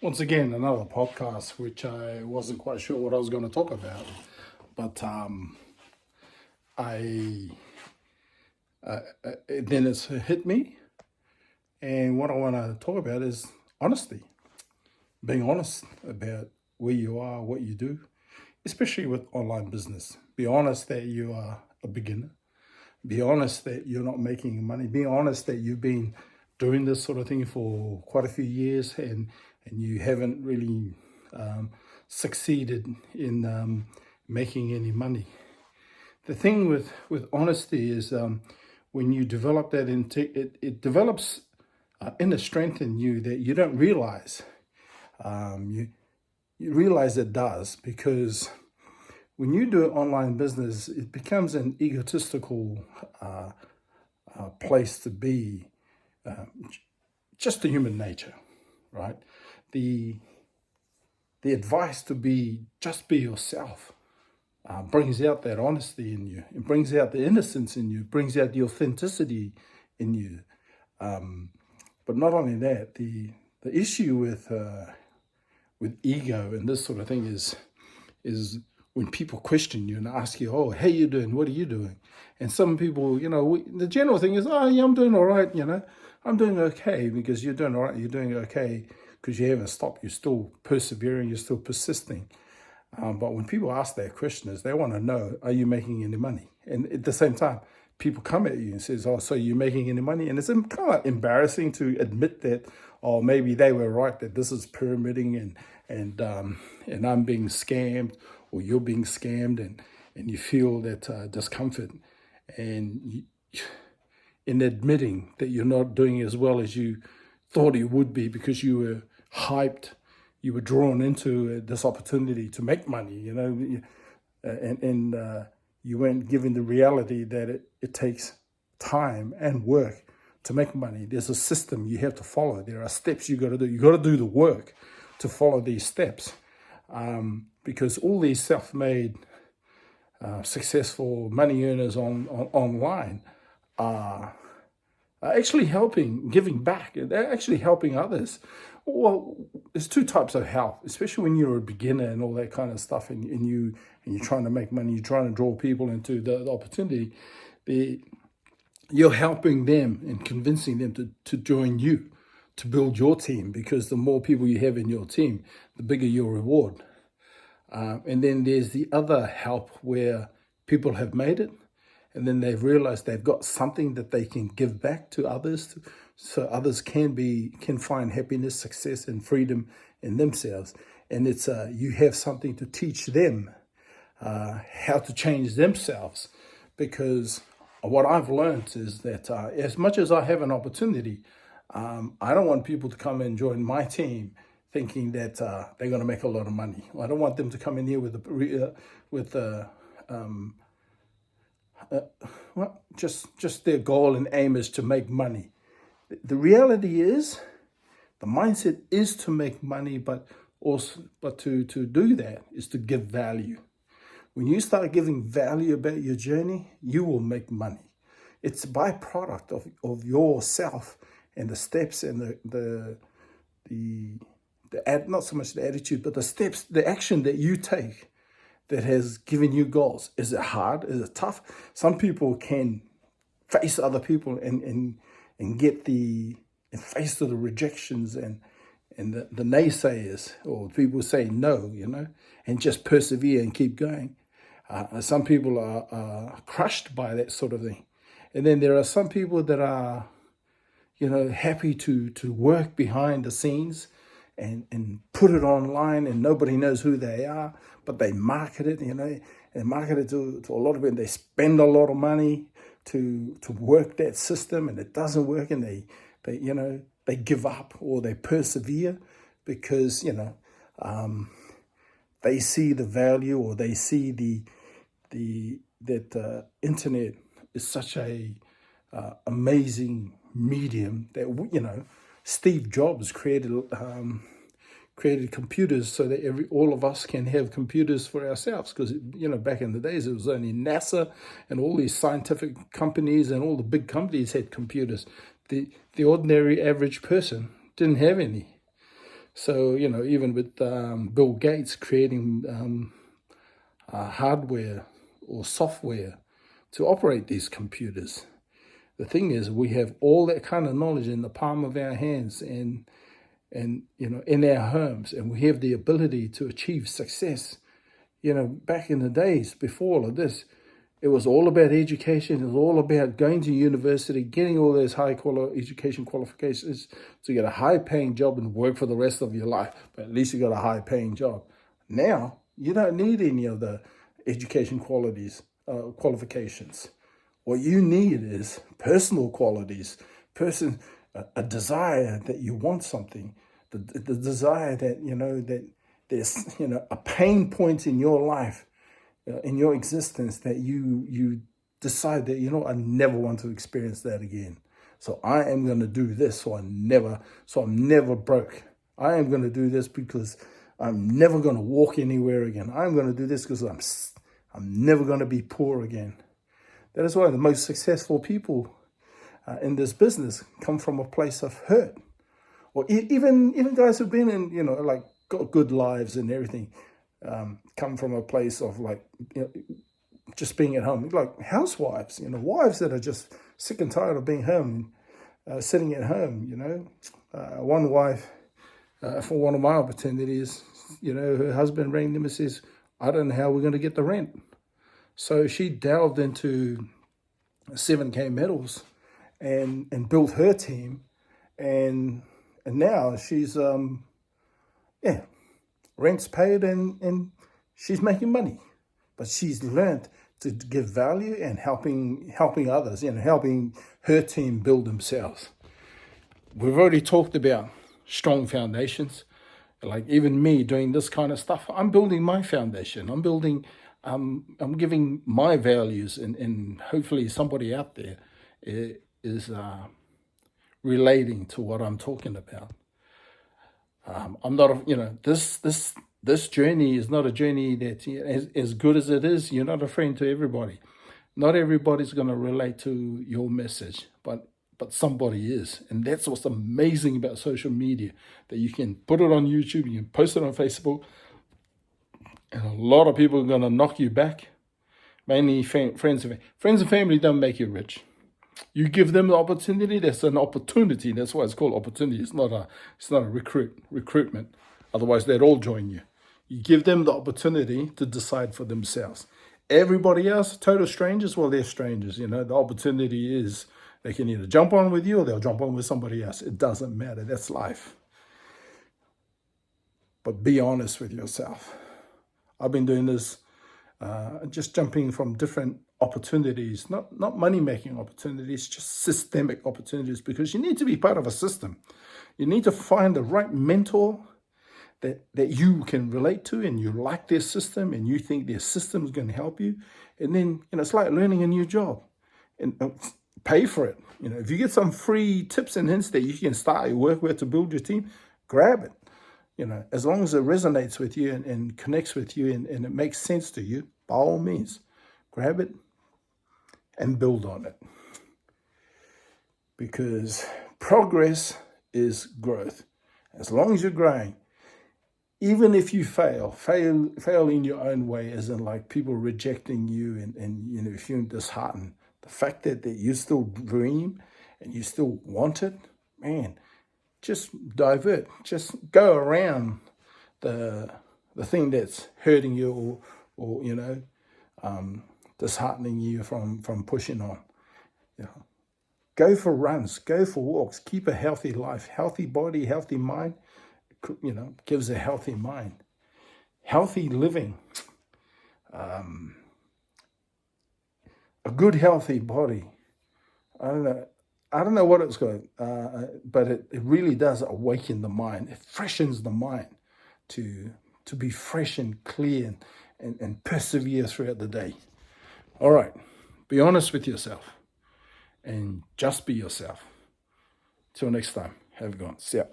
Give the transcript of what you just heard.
Once again, another podcast, which I wasn't quite sure what I was going to talk about, but I then it's hit me, and what I want to talk about is honesty, being honest about where you are, what you do, especially with online business. Be honest that you are a beginner. Be honest that you're not making money. Be honest that you've been doing this sort of thing for quite a few years and you haven't really succeeded in making any money. The thing with honesty is when you develop that, it develops inner strength in you that you don't realize. You realize it does, because when you do online business, it becomes an egotistical place to be, just the human nature, right? The advice to just be yourself brings out that honesty in you. It brings out the innocence in you. It brings out the authenticity in you. But not only that, the issue with ego and this sort of thing is when people question you and ask you, "Oh, how you doing? What are you doing?" And some people, the general thing is, "Oh, yeah, I'm doing all right. I'm doing okay," because you're doing all right. You're doing okay because you haven't stopped. You're still persevering. You're still persisting. But when people ask that question, is they want to know, are you making any money? And at the same time, people come at you and says, "Oh, so you're making any money?" And it's kind of embarrassing to admit that, oh, maybe they were right, that this is pyramiding and I'm being scammed, or you're being scammed, and you feel that discomfort. And in admitting that you're not doing as well as you thought you would be because you were hyped, you were drawn into this opportunity to make money, and you weren't given the reality that it takes time and work to make money. There's a system you have to follow. There are steps you got to do. You got to do the work to follow these steps, because all these self-made, successful money earners online are actually giving back. They're actually helping others. Well, there's two types of help, especially when you're a beginner and all that kind of stuff, and you're trying to make money, you're trying to draw people into the opportunity. You're helping them and convincing them to join you, to build your team, because the more people you have in your team, the bigger your reward. And then there's the other help where people have made it, and then they've realized they've got something that they can give back to others, so others can find happiness, success, and freedom in themselves. And it's you have something to teach them how to change themselves, because what I've learned is that as much as I have an opportunity, I don't want people to come and join my team thinking that they're going to make a lot of money. I don't want them to come in here just their goal and aim is to make money. The reality is, the mindset is to make money, but to do that is to give value. When you start giving value about your journey, you will make money. It's a byproduct of yourself and the steps and not so much the attitude, but the steps, the action that you take that has given you goals. Is it hard? Is it tough? Some people can face other people and face to the rejections and the naysayers, or people say no, and just persevere and keep going. Some people are crushed by that sort of thing. And then there are some people that are, happy to work behind the scenes and put it online, and nobody knows who they are, but they market it, and market it to a lot of people. They spend a lot of money to work that system, and it doesn't work, and they give up, or they persevere because, they see the value, or they see that internet is such a amazing medium that Steve Jobs created computers so that all of us can have computers for ourselves. Because back in the days, it was only NASA and all these scientific companies and all the big companies had computers. The ordinary average person didn't have any. So, even with Bill Gates creating hardware or software to operate these computers, the thing is, we have all that kind of knowledge in the palm of our hands and in our homes, and we have the ability to achieve success. Back in the days before all of this, it was all about education. It was all about going to university, getting all those education qualifications to get a high-paying job and work for the rest of your life. But at least you got a high-paying job. Now, you don't need any of the education qualifications. What you need is personal qualities, a desire that you want something, the desire that, that there's, a pain point in your life, in your existence, that you decide that, I never want to experience that again. So I am going to do this so I'm never broke. I am going to do this because I'm never going to walk anywhere again. I'm going to do this because I'm never going to be poor again. That is why the most successful people in this business come from a place of hurt. Or even guys who've been in, like got good lives and everything, come from a place of just being at home, like housewives, wives that are just sick and tired of being home, sitting at home. One wife, for one of my opportunities, her husband rang them and says, "I don't know how we're going to get the rent." So she delved into 7K metals and built her team, and now she's rent's paid and she's making money. But she's learned to give value and helping others, helping her team build themselves. We've already talked about strong foundations. Like even me doing this kind of stuff, I'm building my foundation. I'm giving my values, and hopefully somebody out there is relating to what I'm talking about. I'm not, this journey is not a journey that's as good as it is. You're not a friend to everybody. Not everybody's going to relate to your message, but somebody is. And that's what's amazing about social media, that you can put it on YouTube, you can post it on Facebook, and a lot of people are going to knock you back. Mainly friends and family don't make you rich. You give them the opportunity. That's an opportunity. That's why it's called opportunity. It's not a recruitment. Otherwise, they'd all join you. You give them the opportunity to decide for themselves. Everybody else, total strangers, well, they're strangers. The opportunity is they can either jump on with you or they'll jump on with somebody else. It doesn't matter. That's life. But be honest with yourself. I've been doing this, just jumping from different opportunities, not money-making opportunities, just systemic opportunities, because you need to be part of a system. You need to find the right mentor that you can relate to, and you like their system, and you think their system is going to help you. And then, it's like learning a new job, and pay for it. If you get some free tips and hints that you can start your work with to build your team, grab it. As long as it resonates with you and connects with you and it makes sense to you, by all means, grab it and build on it. Because progress is growth. As long as you're growing, even if you fail in your own way, as in like people rejecting you and feeling disheartened, the fact that you still dream and you still want it, man, just divert, just go around the thing that's hurting you or disheartening you from pushing on. Go for runs, go for walks, keep a healthy life, healthy body, healthy mind, gives a healthy mind. Healthy living, a good healthy body. I don't know what it's got, but it really does awaken the mind. It freshens the mind to be fresh and clear and persevere throughout the day. All right, be honest with yourself and just be yourself. Till next time, have a good one. See ya.